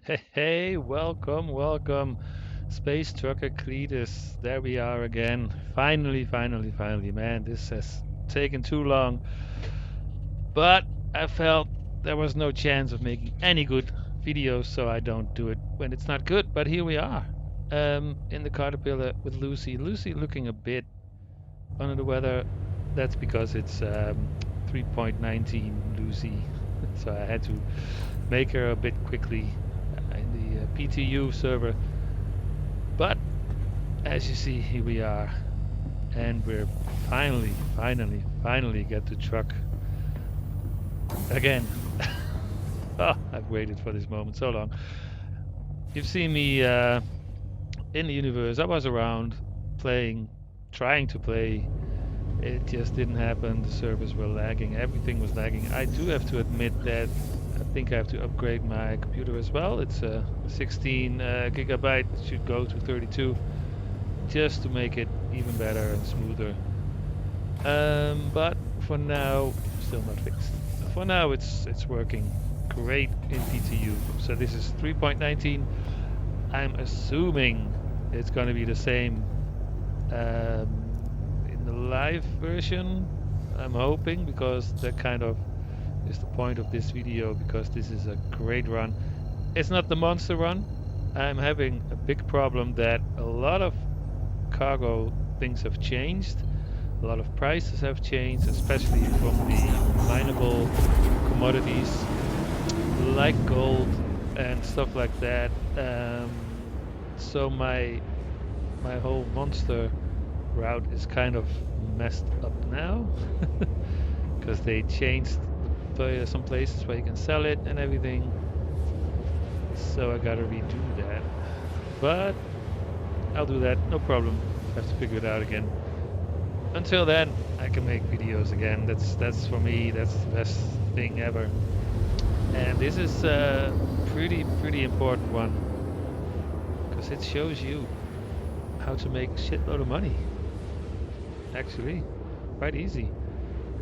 Hey, welcome, Space Trucker Cletus. There we are again. Finally, man. This has taken too long, but I felt there was no chance of making any good videos, so I don't do it when it's not good. But here we are, in the Caterpillar with Lucy. Lucy looking a bit under the weather. That's because it's 3.19 Lucy, so I had to make her a bit quickly in the PTU server. But as you see, here we are, and we're finally get to truck again. Oh, I've waited for this moment so long. You've seen me in the universe. I was around playing, trying to play. It just didn't happen. The servers were lagging. Everything was lagging. I do have to admit that I think I have to upgrade my computer as well. It's a 16 gigabyte. It should go to 32 just to make it even better and smoother. But for now, still not fixed. For now, it's working great in PTU. So this is 3.19. I'm assuming it's going to be the same in the live version. I'm hoping because that kind of is the point of this video because this is a great run. It's not the monster run. I'm having a big problem that a lot of cargo things have changed. A lot of prices have changed, especially from the mineable commodities like gold and stuff like that. So my whole monster route is kind of messed up now because they changed some places where you can sell it and everything. So I gotta redo that. But I'll do that, no problem. I have to figure it out again. Until then, I can make videos again. That's for me. That's the best thing ever. And this is a pretty important one because it shows you how to make a shitload of money. Actually, quite easy.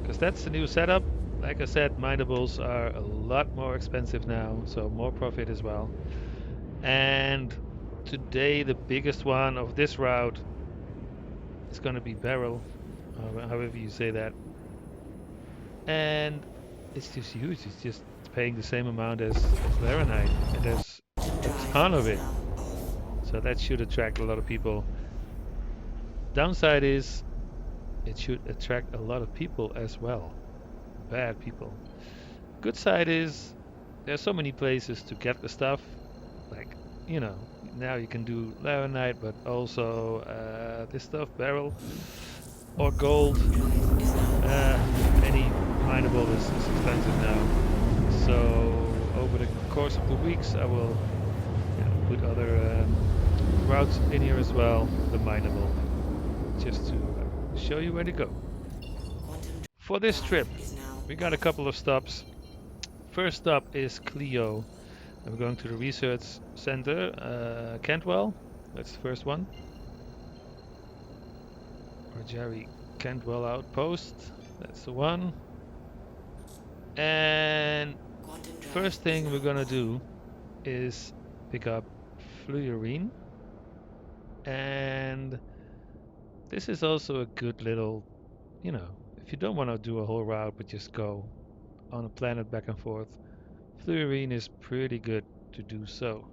Because that's the new setup. Like I said, minables are a lot more expensive now, so more profit as well. And today, the biggest one of this route is going to be Beryl, however you say that. And it's just huge. It's just paying the same amount as Laranite, and there's a ton of it. So that should attract a lot of people. Downside is it should attract a lot of people as well. Bad people. Good side is there's so many places to get the stuff. Like, now you can do Laranite, but also this stuff, Beryl or gold. Uh, any mineable is expensive now. So over the course of the weeks, I will put other routes in here as well, the mineable, just to show you where to go. For this trip, we got a couple of stops. First stop is Clio. I'm going to the research center, Cantwell. That's the first one. Or Jerry Cantwell Outpost. That's the one. And first thing we're gonna do is pick up Fluorine. And this is also a good little, if you don't want to do a whole route but just go on a planet back and forth, Fluorine is pretty good to do so.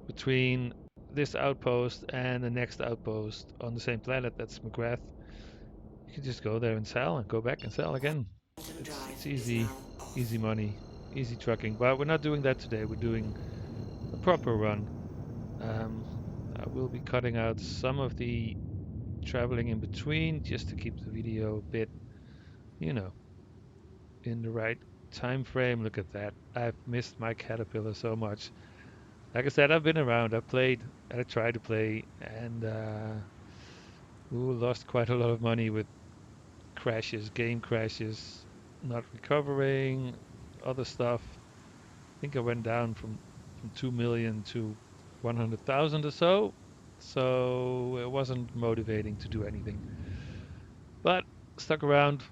Between this outpost and the next outpost on the same planet, that's McGrath, you can just go there and sell and go back and sell again. It's easy money, easy trucking. But we're not doing that today. We're doing a proper run. Um, I will be cutting out some of the traveling in between just to keep the video a bit, you know, in the right time frame. Look at that. I've missed my caterpillar so much. Like I said, I've been around. I played. I tried to play, and lost quite a lot of money with crashes, game crashes, not recovering, other stuff. I think I went down from 2 million to 100,000 or so. So it wasn't motivating to do anything. But stuck around,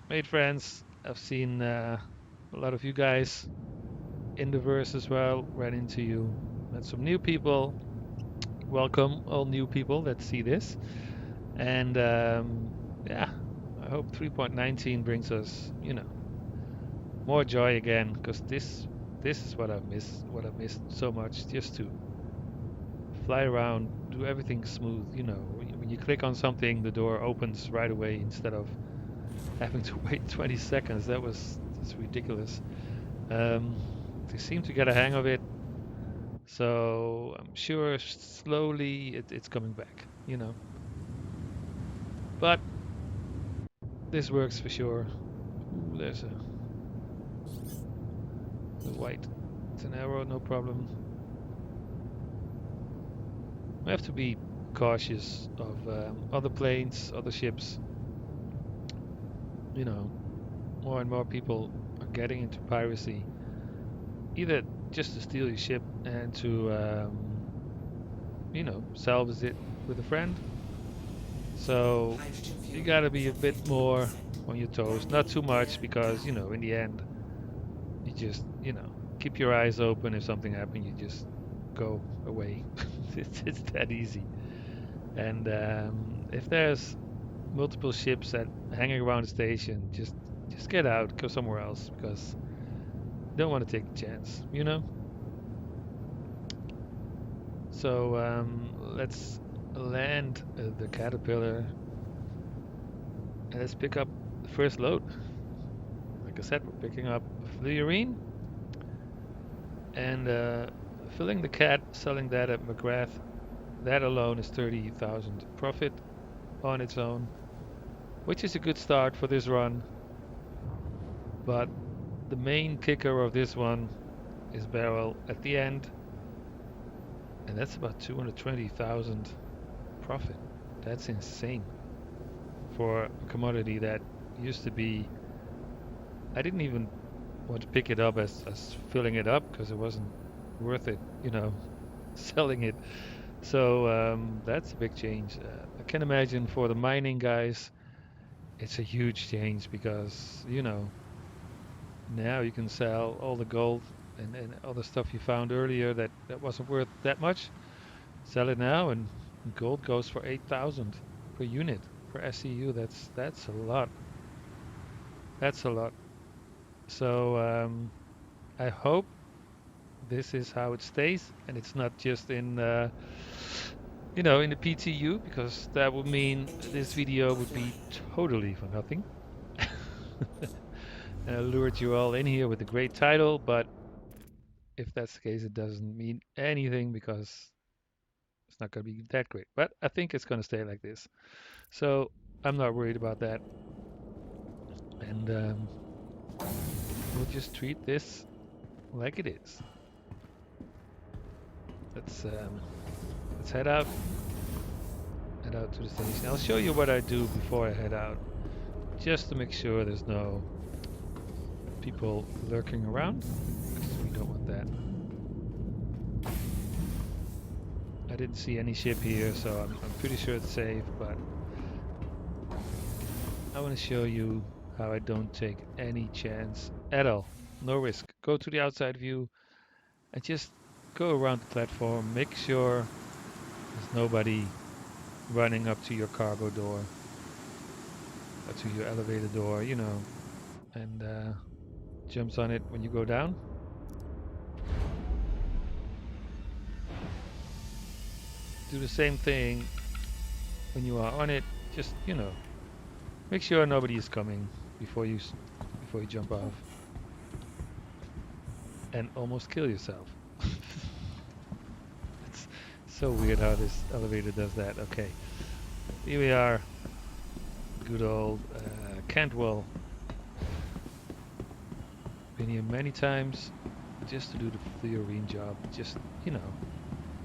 made friends. I've seen a lot of you guys in the verse as well. Ran into you. Met some new people. Welcome all new people that see this. And yeah, I hope 3.19 brings us, more joy again, because this is what I miss, what I missed so much, just to fly around, do everything smooth. When you click on something, the door opens right away instead of having to wait 20 seconds. That's ridiculous. They seem to get a hang of it, so I'm sure slowly it's coming back. But this works for sure. Ooh, there's the white. It's an arrow, no problem. We have to be cautious of other planes, other ships. More and more people are getting into piracy, either just to steal your ship and to, salvage it with a friend. So you gotta be a bit more on your toes, not too much, because in the end, you just keep your eyes open. If something happens, you just go away. It's that easy. And if there's multiple ships hanging around the station, just get out, go somewhere else, because you don't want to take the chance. So let's land the caterpillar and let's pick up the first load. Like I said, we're picking up Fluorine and filling the cat, selling that at McGrath. That alone is 30,000 profit on its own, which is a good start for this run. But the main kicker of this one is Beryl at the end, and that's about 220,000 profit. That's insane for a commodity that used to be. I didn't even want to pick it up as filling it up because it wasn't worth it, selling it. So that's a big change. I can imagine for the mining guys, it's a huge change because, now you can sell all the gold and other stuff you found earlier that wasn't worth that much. Sell it now, and gold goes for 8,000 per unit per SCU. That's a lot. That's a lot. So I hope this is how it stays, and it's not just in in the PTU, because that would mean this video would be totally for nothing. And I lured you all in here with a great title, but if that's the case, it doesn't mean anything because it's not going to be that great. But I think it's going to stay like this. So I'm not worried about that. And we'll just treat this like it is. Let's head out. Head out to the station. I'll show you what I do before I head out, just to make sure there's no people lurking around, because we don't want that. I didn't see any ship here, so I'm pretty sure it's safe, but I want to show you how I don't take any chance at all. No risk. Go to the outside view and just go around the platform. Make sure there's nobody running up to your cargo door or to your elevator door, and jumps on it when you go down. Do the same thing when you are on it. Just make sure nobody is coming before you jump off and almost kill yourself. It's so weird how this elevator does that. Okay, here we are. Good old Cantwell. Been here many times just to do the Fluorine job. Just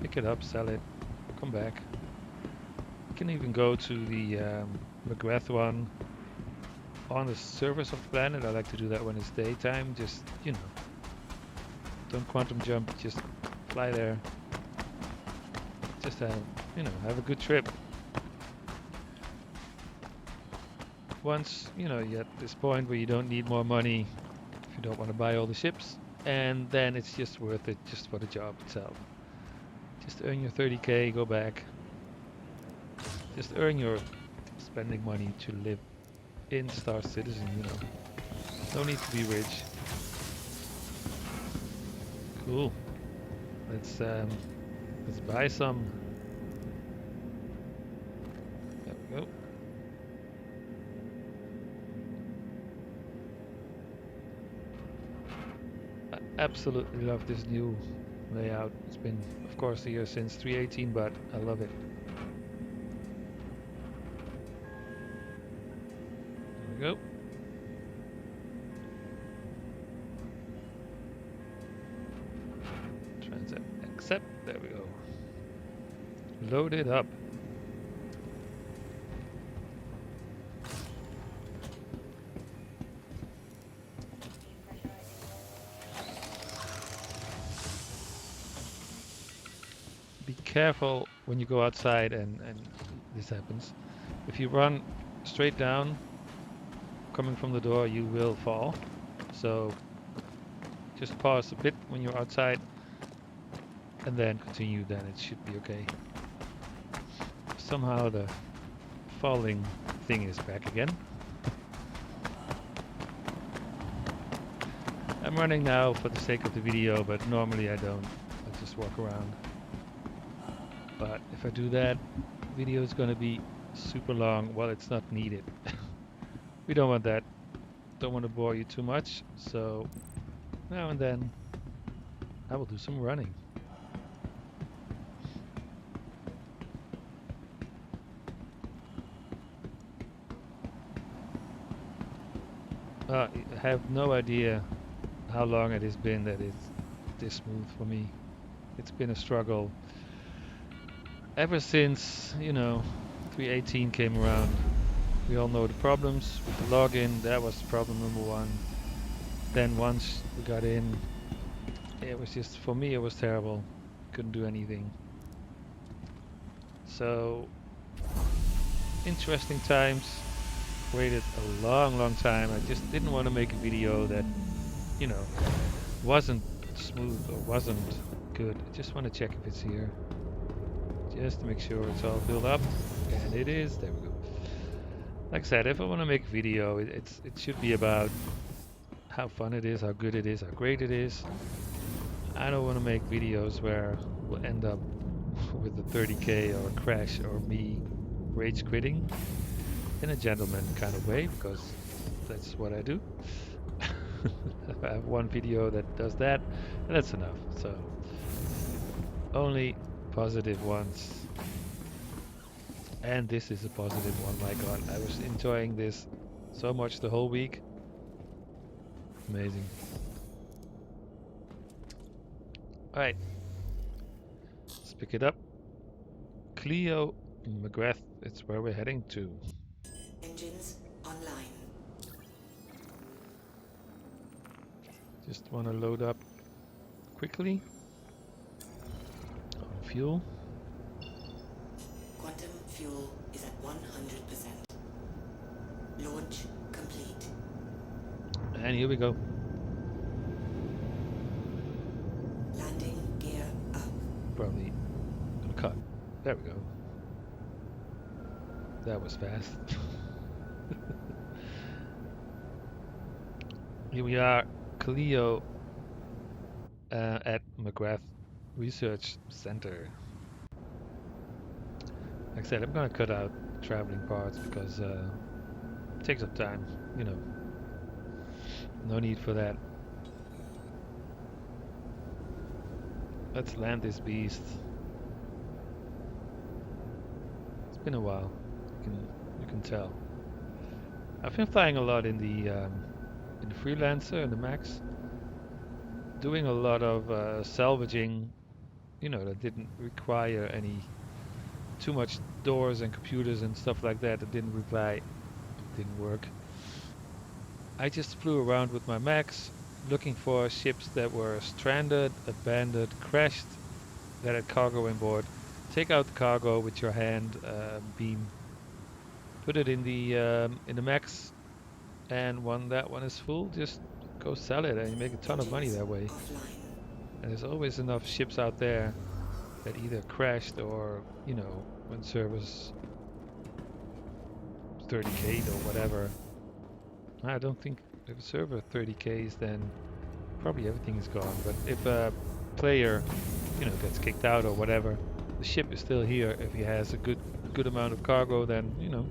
pick it up, sell it, come back. You can even go to the McGrath one on the surface of the planet. I like to do that when it's daytime. Just don't quantum jump. Just fly there. Just have a good trip. Once you're at this point where you don't need more money, if you don't want to buy all the ships, and then it's just worth it just for the job itself. Just earn your 30k, go back. Just earn your spending money to live in Star Citizen, you know. No need to be rich. Cool. Let's buy some. There we go. I absolutely love this new layout. It's been, of course, here since 3.18, but I love it. There we go. Accept. There we go. Load it up. Be careful when you go outside and this happens. If you run straight down, coming from the door, you will fall. So just pause a bit when you're outside and then continue, then it should be okay. Somehow the falling thing is back again. I'm running now for the sake of the video, but normally I don't. I just walk around. But if I do that, video is going to be super long. Well, it's not needed. We don't want that. Don't want to bore you too much. So now and then I will do some running. I have no idea how long it has been that it's this smooth for me. It's been a struggle ever since, you know, 3.18 came around. We all know the problems with the login. That was problem number one. Then once we got in, it was just, for me, it was terrible. Couldn't do anything. So, interesting times. Waited a long time. I just didn't want to make a video that, you know, wasn't smooth or wasn't good. I just want to check if it's here, just to make sure it's all filled up, and it is. There we go. Like I said, if I want to make a video, it should be about how fun it is, how good it is, how great it is. I don't want to make videos where we'll end up with a 30k or a crash or me rage quitting in a gentleman kind of way, because that's what I do. I have one video that does that, and that's enough. So only positive ones. And this is a positive one. My god, I was enjoying this so much the whole week. Amazing. Alright, let's pick it up. Clio, McGrath, it's where we're heading to. Engines online. Just want to load up quickly on fuel. Quantum fuel is at 100%. Launch complete. And here we go. Landing gear up. Probably gonna cut. There we go. That was fast. Here we are, Clio at McGrath Research Center. Like I said, I'm gonna cut out traveling parts because it takes up time, you know. No need for that. Let's land this beast. It's been a while. You can tell. I've been flying a lot in the Freelancer and the Max, doing a lot of salvaging. You know, that didn't require any too much doors and computers and stuff like that. That didn't work. I just flew around with my Max, looking for ships that were stranded, abandoned, crashed, that had cargo on board. Take out the cargo with your hand beam, put it in the Max, and when that one is full, just go sell it and you make a ton of money that way. Offline. And there's always enough ships out there that either crashed or, you know, when service 30k or whatever. I don't think if a server 30k's, then probably everything is gone. But if a player, you know, gets kicked out or whatever, the ship is still here. If he has a good amount of cargo, then, you know,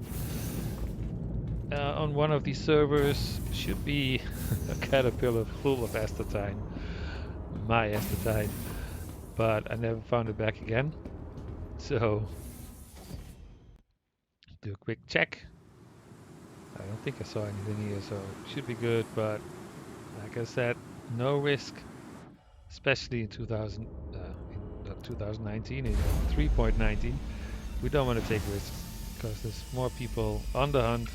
on one of these servers should be a caterpillar full of astatine, my astatine, but I never found it back again. So do a quick check. I don't think I saw anything here, so it should be good. But like I said, no risk, especially in 2019, in 3.19. We don't want to take risks because there's more people on the hunt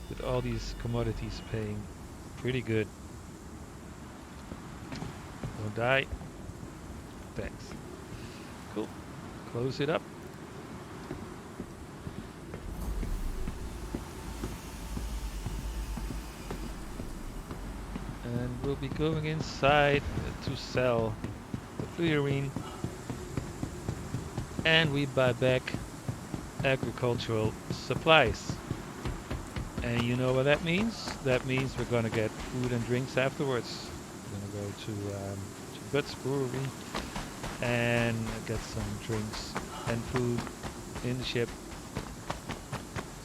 with all these commodities paying pretty good. Don't die. Thanks. Cool. Close it up. And we'll be going inside to sell the fluorine. And we buy back agricultural supplies. And you know what that means? That means we're gonna get food and drinks afterwards. We're gonna go to Butts Brewery and get some drinks and food in the ship.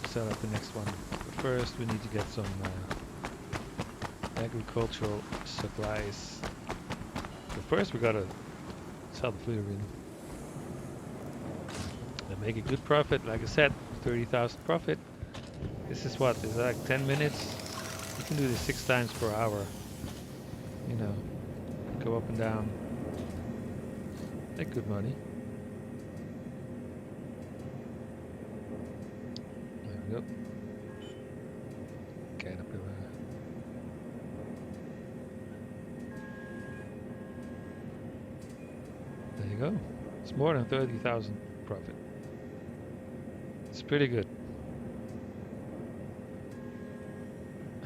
Sell at the next one. But first we need to get some agricultural supplies. But first we gotta sell the fluorine. And make a good profit. Like I said, 30,000 profit. This is what? Is like 10 minutes? You can do this 6 times per hour. You know, go up and down. Make good money. There we go. Caterpillar. There you go. It's more than 30,000 profit. It's pretty good.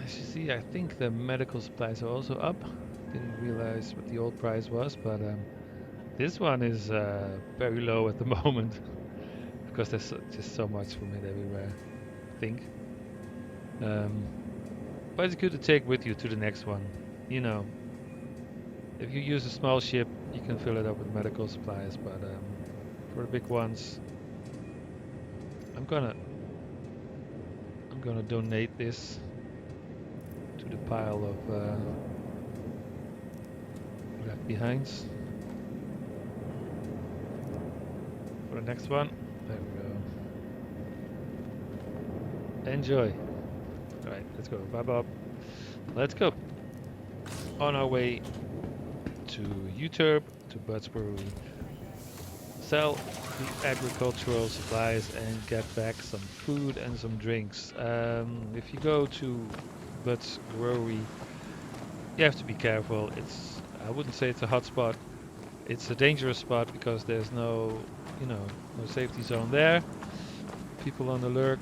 As you see, I think the medical supplies are also up. Didn't realize what the old price was, but this one is very low at the moment because there's just so much from it everywhere, I think. But it's good to take with you to the next one. You know, if you use a small ship, you can fill it up with medical supplies, but for the big ones, I'm gonna donate this to the pile of left behinds for the next one. There we go. Enjoy. Alright, let's go. Bye Bob. Let's go. On our way to Euterpe, to Butts Brewery. Sell the agricultural supplies and get back some food and some drinks. If you go to Butts Brewery, you have to be careful. I wouldn't say it's a hot spot. It's a dangerous spot because there's no safety zone there. People on the lurk,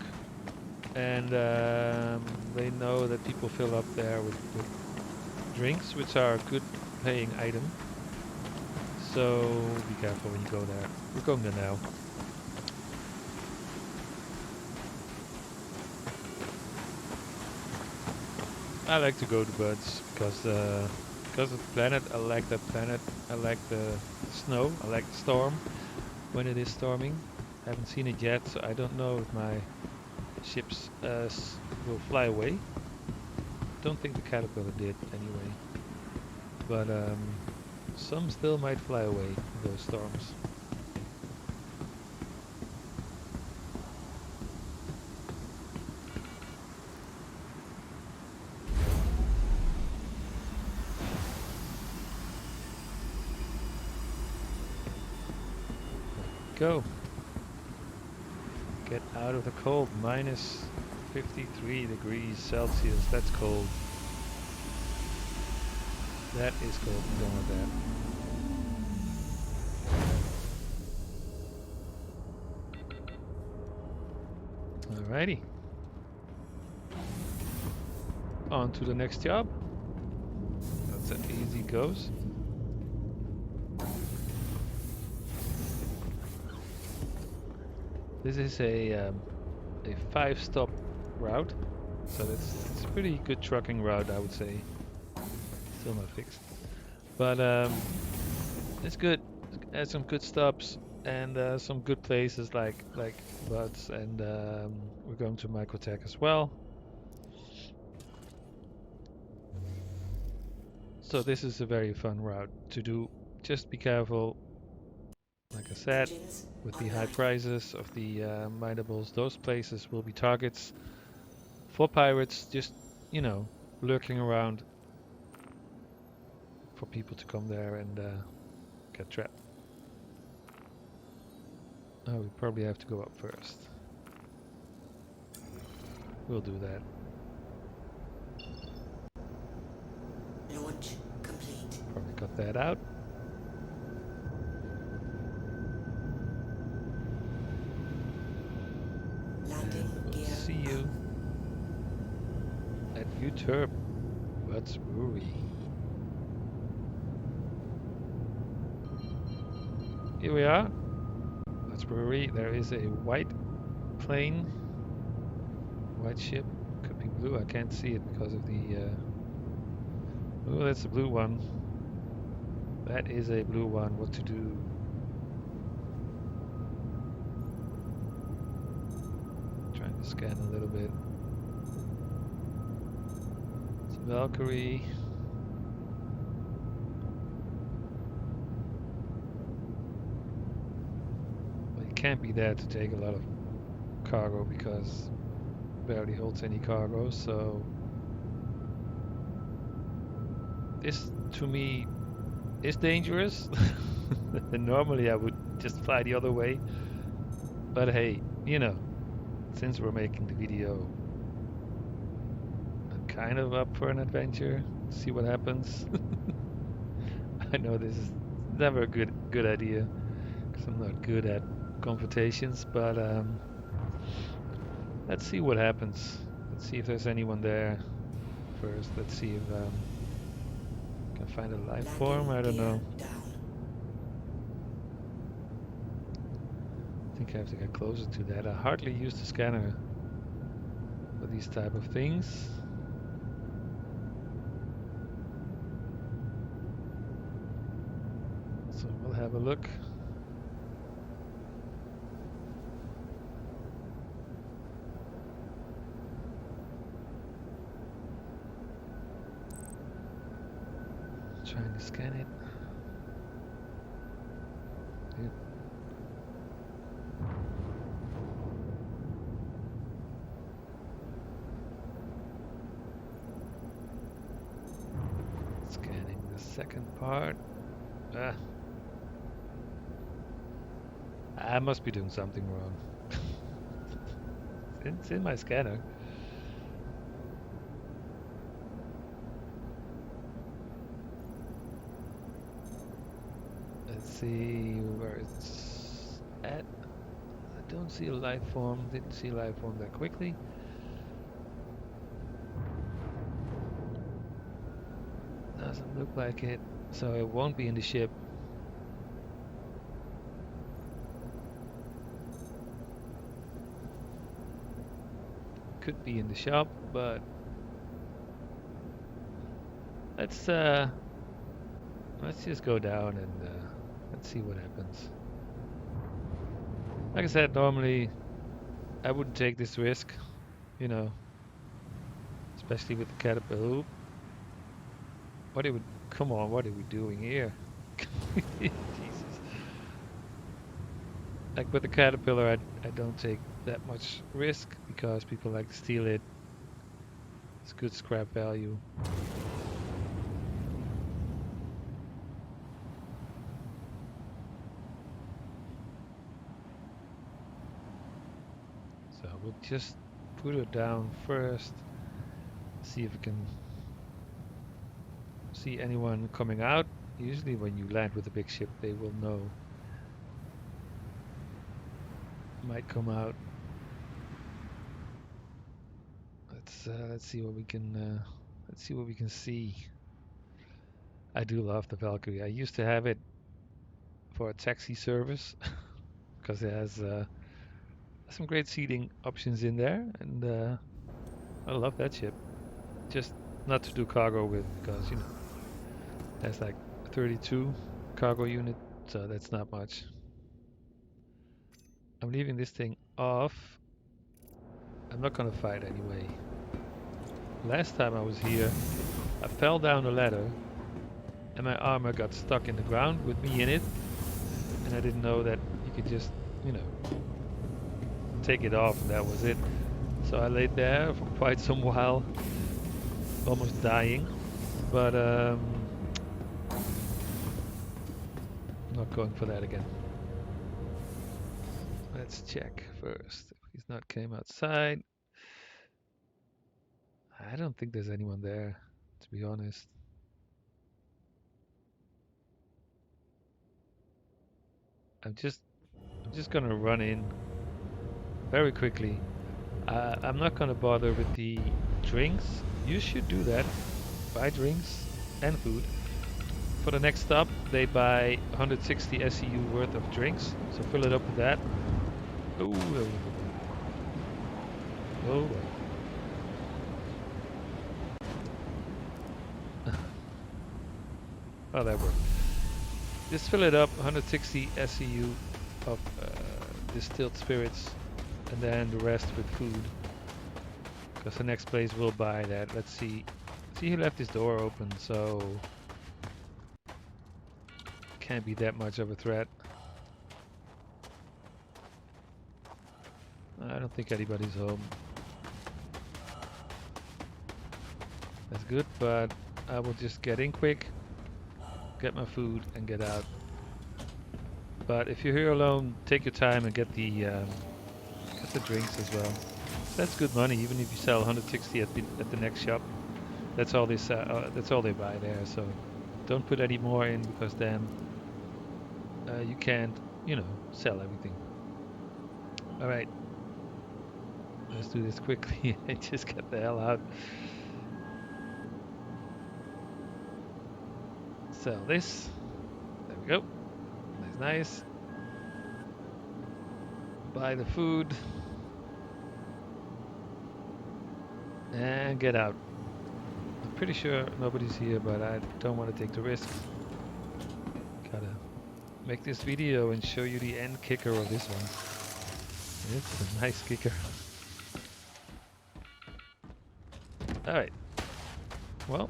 and they know that people fill up there with drinks, which are a good paying item. So be careful when you go there. We're going there now. I like to go to Buds because of the planet. I like that planet. I like the snow. I like the storm when it is storming. I haven't seen it yet, so I don't know if my ships will fly away. Don't think the Caterpillar did anyway. But some still might fly away in those storms. Go. Get out of the cold. Minus 53 degrees Celsius. That's cold. That is cold. We don't want that. Alrighty. On to the next job. goes. This is a 5-stop route, so it's a pretty good trucking route, I would say. Still not fixed, but it's good. It has some good stops and some good places like Buds, and we're going to Microtech as well. So this is a very fun route to do. Just be careful, like I said, Engines with the high online. prices of the minables. Those places will be targets for pirates, just, you know, lurking around for people to come there and get trapped. Oh, we probably have to go up first. We'll do that. Launch complete. Probably got that out. Landing And we'll gear see you at Euterpe. That's Brewery. Here we are. That's Brewery. There is a white plane, white ship. Could be blue. I can't see it because of the. Oh, that's a blue one. That is a blue one. What to do? Trying to scan a little bit. It's a Valkyrie. But it can't be there to take a lot of cargo because it barely holds any cargo. So this, to me, is dangerous. And normally I would just fly the other way. But hey, you know, since we're making the video, I'm kind of up for an adventure. See what happens. I know this is never a good idea because I'm not good at confrontations, but let's see what happens. Let's see if there's anyone there first. Let's see if can find a life form. I don't know. down. I think I have to get closer to that. I hardly use the scanner for these type of things. So we'll have a look. Trying to scan it. Yep. Scanning the second part. Ah. I must be doing something wrong. It's in my scanner. Let's see where it's at. I don't see a life form. Didn't see a life form that quickly. Doesn't look like it. So it won't be in the ship. Could be in the shop, but let's just go down and let's see what happens. Like I said, normally I wouldn't take this risk, you know, especially with the caterpillar. Oop. What are we? Come on, what are we doing here? Jesus. Like with the caterpillar, I don't take that much risk because people like to steal it. It's good scrap value. So we'll just put it down first. See if we can see anyone coming out. Usually when you land with a big ship, they will know. Might come out. Let's see what we can see. I do love the Valkyrie. I used to have it for a taxi service because it has some great seating options in there, and I love that ship. Just not to do cargo with because it has like 32 cargo unit, so that's not much. I'm leaving this thing off. I'm not gonna fight anyway. Last time I was here, I fell down a ladder and my armor got stuck in the ground with me in it, and I didn't know that you could just, you know, take it off and that was it. So I laid there for quite some while, almost dying, but not going for that again. Let's check first if he's not came outside. I don't think there's anyone there, to be honest. I'm just I'm just gonna run in very quickly. I'm not gonna bother with the drinks. You should do that. Buy drinks and food. For the next stop, they buy 160 SEU worth of drinks. So fill it up with that. Oh, oh, oh, that worked. Just fill it up, 160 SEU of distilled spirits, and then the rest with food. Because the next place will buy that. Let's see. See, he left his door open, so can't be that much of a threat. I don't think anybody's home. That's good, but I will just get in quick, get my food, and get out. But if you're here alone, take your time and get the drinks as well. That's good money, even if you sell 160 at the next shop. That's all that's all they buy there. So don't put any more in because then you can't, sell everything. All right, let's do this quickly and just get the hell out. Sell this. There we go. Nice. Buy the food. And get out. I'm pretty sure nobody's here, but I don't want to take the risk. Gotta make this video and show you the end kicker of this one. It's a nice kicker. Alright. Well,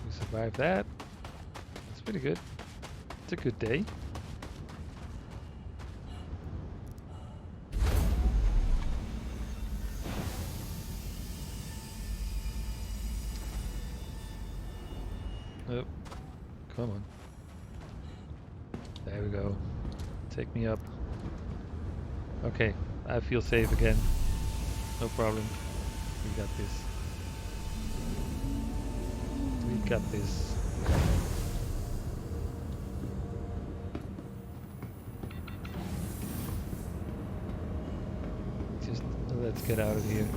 we survived that. It's pretty good. It's a good day. Oh, come on. There we go. Take me up. Okay, I feel safe again. No problem. We got this. We got this. Just let's get out of here.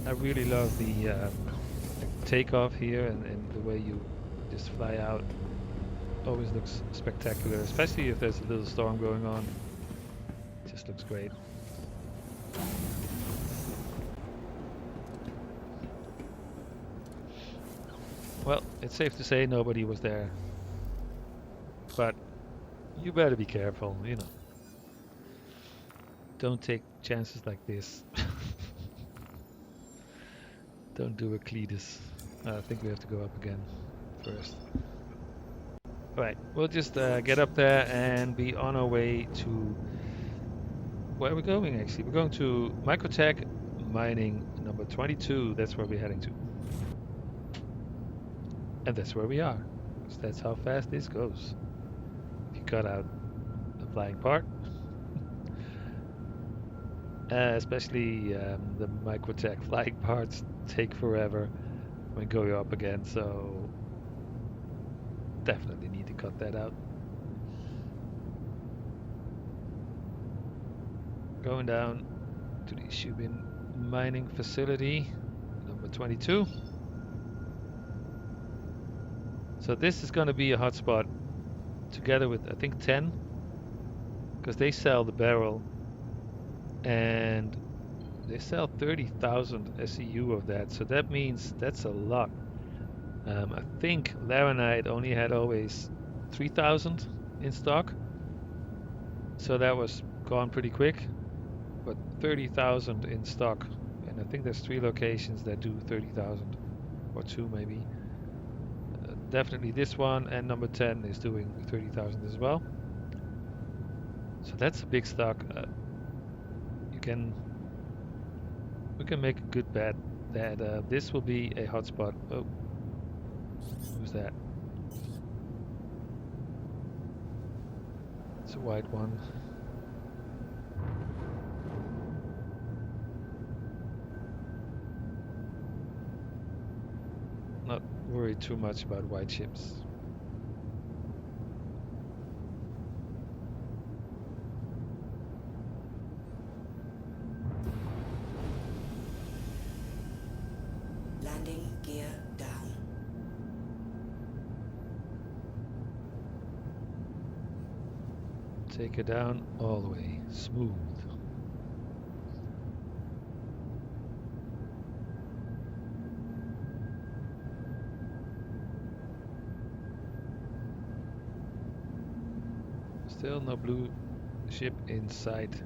I really love the takeoff here and the way you just fly out. Always looks spectacular, especially if there's a little storm going on. It just looks great. Well, it's safe to say nobody was there. But you better be careful, Don't take chances like this. Don't do a Cletus. I think we have to go up again first. Alright, we'll just get up there and be on our way to... Where are we going actually? We're going to Microtech mining number 22. That's where we're heading to. And that's where we are. So that's how fast this goes. If you cut out the flying part. Especially the Microtech flying parts take forever when going up again, so definitely need to cut that out. Going down to the Shubin mining facility, number 22. So this is going to be a hotspot together with I think 10, because they sell the barrel and they sell 30,000 SEU of that. So that means that's a lot. I think Laranite only had always 3,000 in stock, so that was gone pretty quick. But 30,000 in stock, and I think there's 3 locations that do 30,000, or 2 maybe. Definitely this one, and number 10 is doing 30,000 as well. So that's a big stock. We can make a good bet that this will be a hotspot. Oh, who's that? It's a white one. Not worried too much about white ships. Landing gear down. Take her down all the way, smooth. Still no blue ship in sight.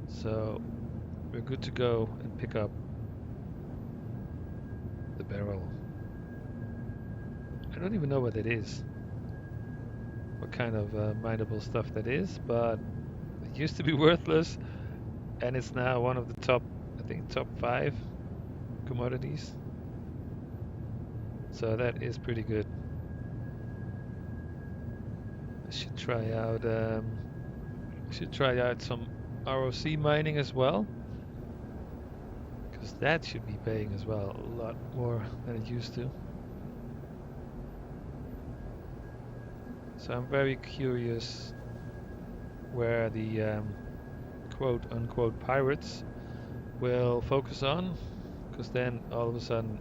So we're good to go and pick up the barrel. I don't even know what that is. What kind of mineable stuff that is, but it used to be worthless and it's now one of the top, I think top 5 commodities. So that is pretty good. I should try out some ROC mining as well, because that should be paying as well a lot more than it used to. So I'm very curious where the quote unquote pirates will focus on, because then all of a sudden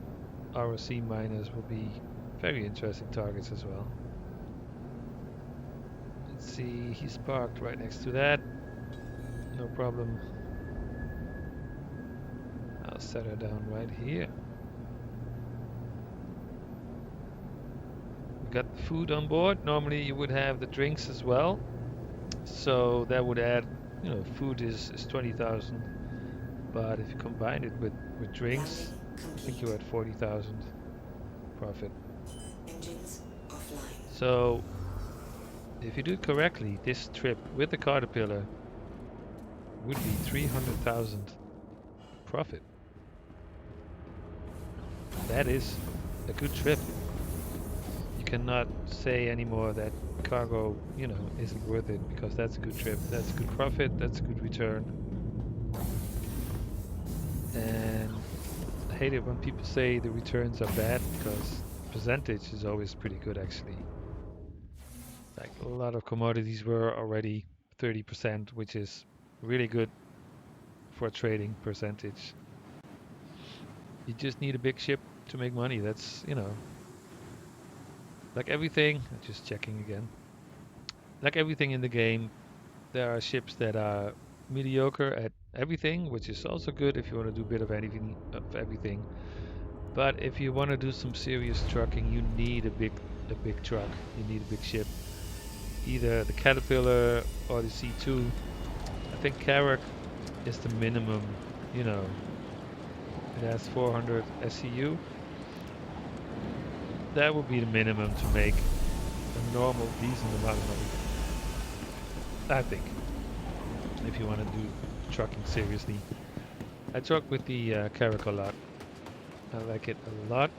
ROC miners will be very interesting targets as well. Let's see, he's parked right next to that. No problem. I'll set her down right here. We got the food on board. Normally you would have the drinks as well. So that would add, food is 20,000. But if you combine it with drinks, I think you're at 40,000 profit. Engines offline. So if you do it correctly, this trip with the Caterpillar would be 300,000 profit. That is a good trip. You cannot say anymore that cargo, isn't worth it, because that's a good trip. That's a good profit. That's a good return. And I hate it when people say the returns are bad, because percentage is always pretty good actually. Like a lot of commodities were already 30%, which is really good for trading percentage. You just need a big ship to make money. That's, like everything, just checking again. Like everything in the game, there are ships that are mediocre at everything, which is also good if you want to do a bit of anything of everything. But if you want to do some serious trucking, you need a big truck. You need a big ship. Either the Caterpillar or the C2. I think Carrack is the minimum, It has 400 SCU. That would be the minimum to make a normal, decent amount of money. I think. If you want to do trucking seriously. I truck with the Carrack a lot. I like it a lot.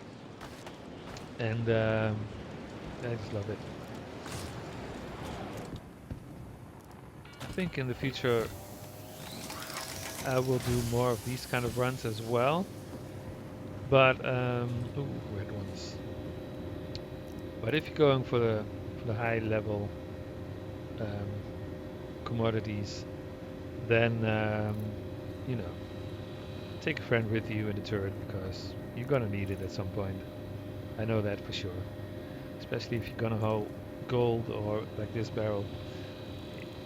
And I just love it. I think in the future I will do more of these kind of runs as well. But ooh, red ones. But if you're going for the high level commodities, then take a friend with you in the turret, because you're gonna need it at some point. I know that for sure. Especially if you're gonna haul gold or like this barrel,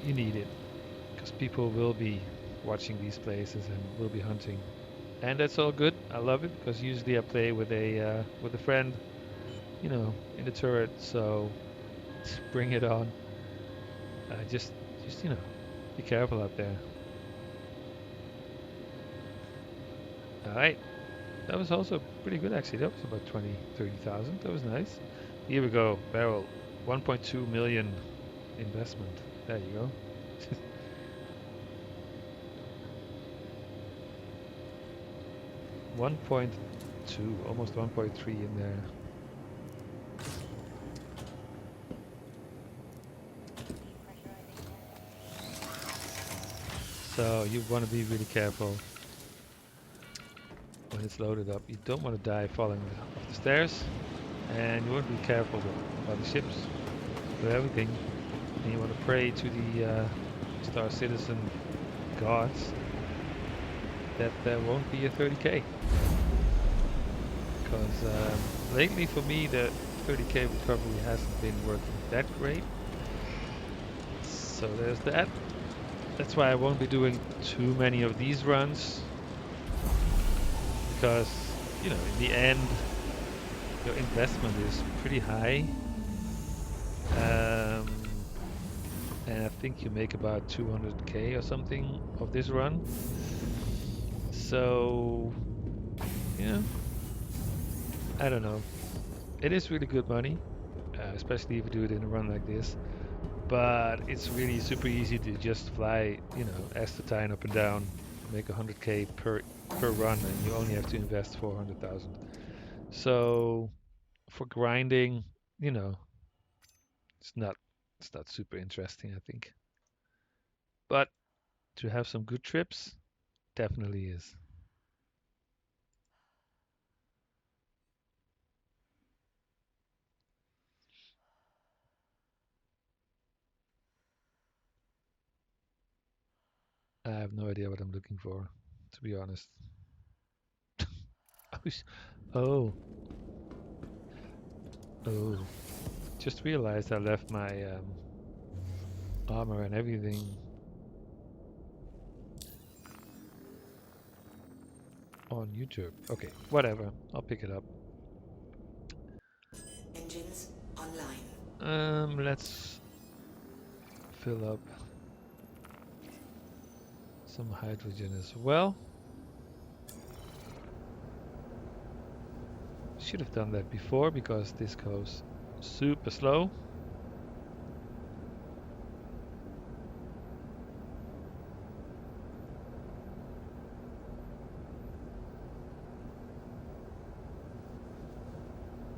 you need it because people will be watching these places and will be hunting, and that's all good. I love it because usually I play with a friend, in the turret. So bring it on. Just be careful out there. All right, that was also pretty good actually. That was about 20, 30,000. That was nice. Here we go, barrel, 1.2 million investment. There you go. 1.2, almost 1.3 in there. So you want to be really careful when it's loaded up. You don't want to die falling off the stairs, and you want to be careful about the ships, with everything. And you want to pray to the Star Citizen gods that there won't be a 30k. Because lately for me the 30k recovery hasn't been working that great. So there's that. That's why I won't be doing too many of these runs. Because, in the end, your investment is pretty high. And I think you make about 200k or something of this run. So, I don't know. It is really good money, especially if you do it in a run like this. But it's really super easy to just fly, Astetine up and down, make 100k per run, and you only have to invest 400,000. So for grinding, you know, it's not it's not super interesting, I think. But to have some good trips, definitely is. I have no idea what I'm looking for, to be honest. Oh, oh. Just realized I left my armor and everything on YouTube. Okay, whatever. I'll pick it up. Engines online. Let's fill up some hydrogen as well. Should have done that before because this goes super slow.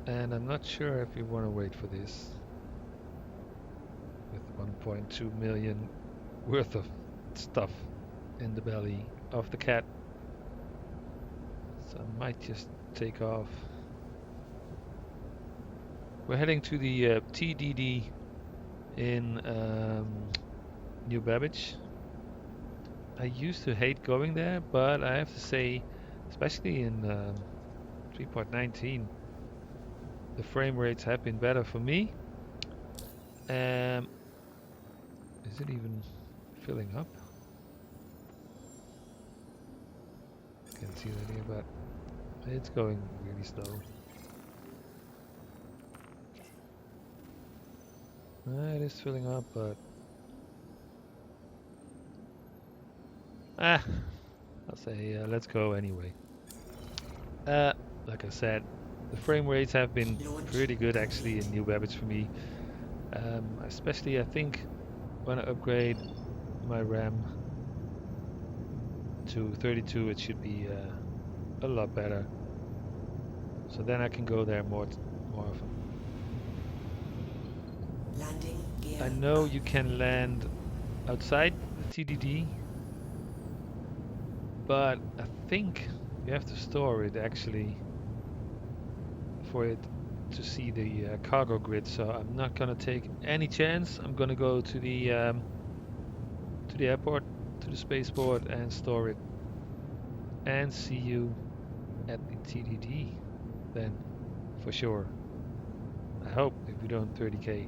And I'm not sure if we want to wait for this with 1.2 million worth of stuff in the belly of the cat. So I might just take off. We're heading to the TDD in New Babbage. I used to hate going there, but I have to say, especially in 3.19, the frame rates have been better for me. Is it even filling up? Can't see that here, but it's going really slow. It is filling up, but I'll say let's go anyway. Like I said, the frame rates have been Launch. pretty good actually in New Babbage for me. Especially I think when I upgrade my RAM to 32, it should be a lot better. So then I can go there more often. Landing gear I know up. you can land outside the TDD, but I think you have to store it actually for it to see the cargo grid. So I'm not gonna take any chance. I'm gonna go to the airport, to the spaceport, and store it. And see you at the TDD then. for sure. I hope if we don't 30k.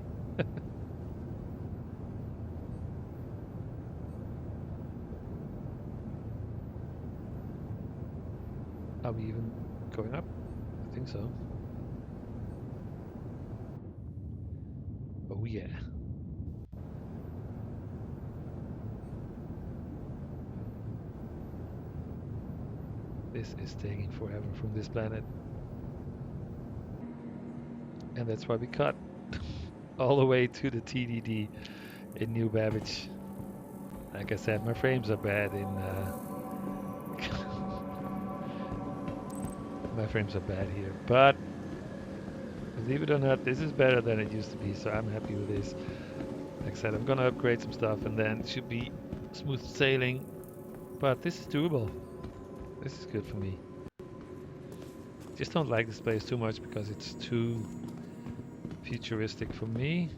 Are we even going up? I think so. Oh yeah. This is taking forever from this planet. And that's why we cut all the way to the TDD in New Babbage. Like I said, my frames are bad in my frames are bad here, but believe it or not, this is better than it used to be, so I'm happy with this. Like I said, I'm gonna upgrade some stuff and then it should be smooth sailing, but this is doable. This is good for me. Just don't like this place too much because it's too futuristic for me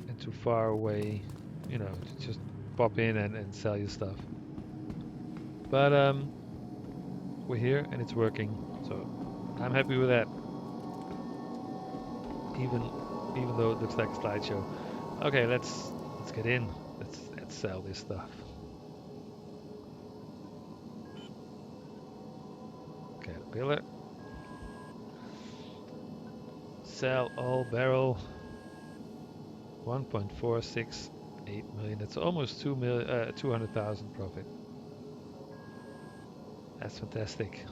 and too far away, you know, to just pop in and sell you stuff. But we're here and it's working, so I'm happy with that. Even though it looks like a slideshow. Okay, let's get in. Let's sell this stuff. Caterpillar. Sell all barrel. 1.468 million. That's almost 200,000 profit. That's fantastic.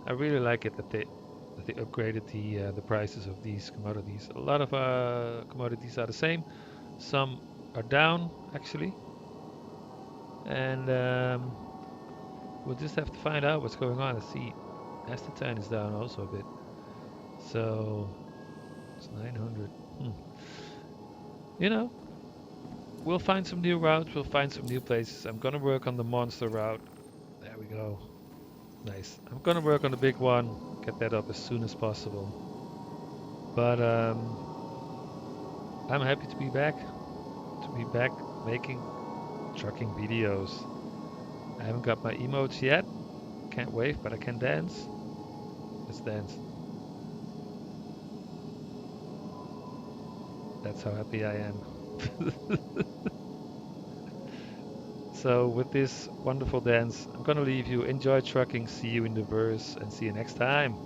I really like it that they upgraded the prices of these commodities. A lot of commodities are the same. Some are down actually, and we'll just have to find out what's going on. I see acetone is down also a bit. So it's 900. You know, we'll find some new routes. We'll find some new places. I'm gonna work on the monster route. There we go. Nice. I'm gonna work on the big one. Get that up as soon as possible. But I'm happy to be back. To be back making trucking videos. I haven't got my emotes yet. Can't wave, but I can dance. Let's dance. That's how happy I am. So with this wonderful dance, I'm gonna leave you. Enjoy trucking. See you in the verse and see you next time.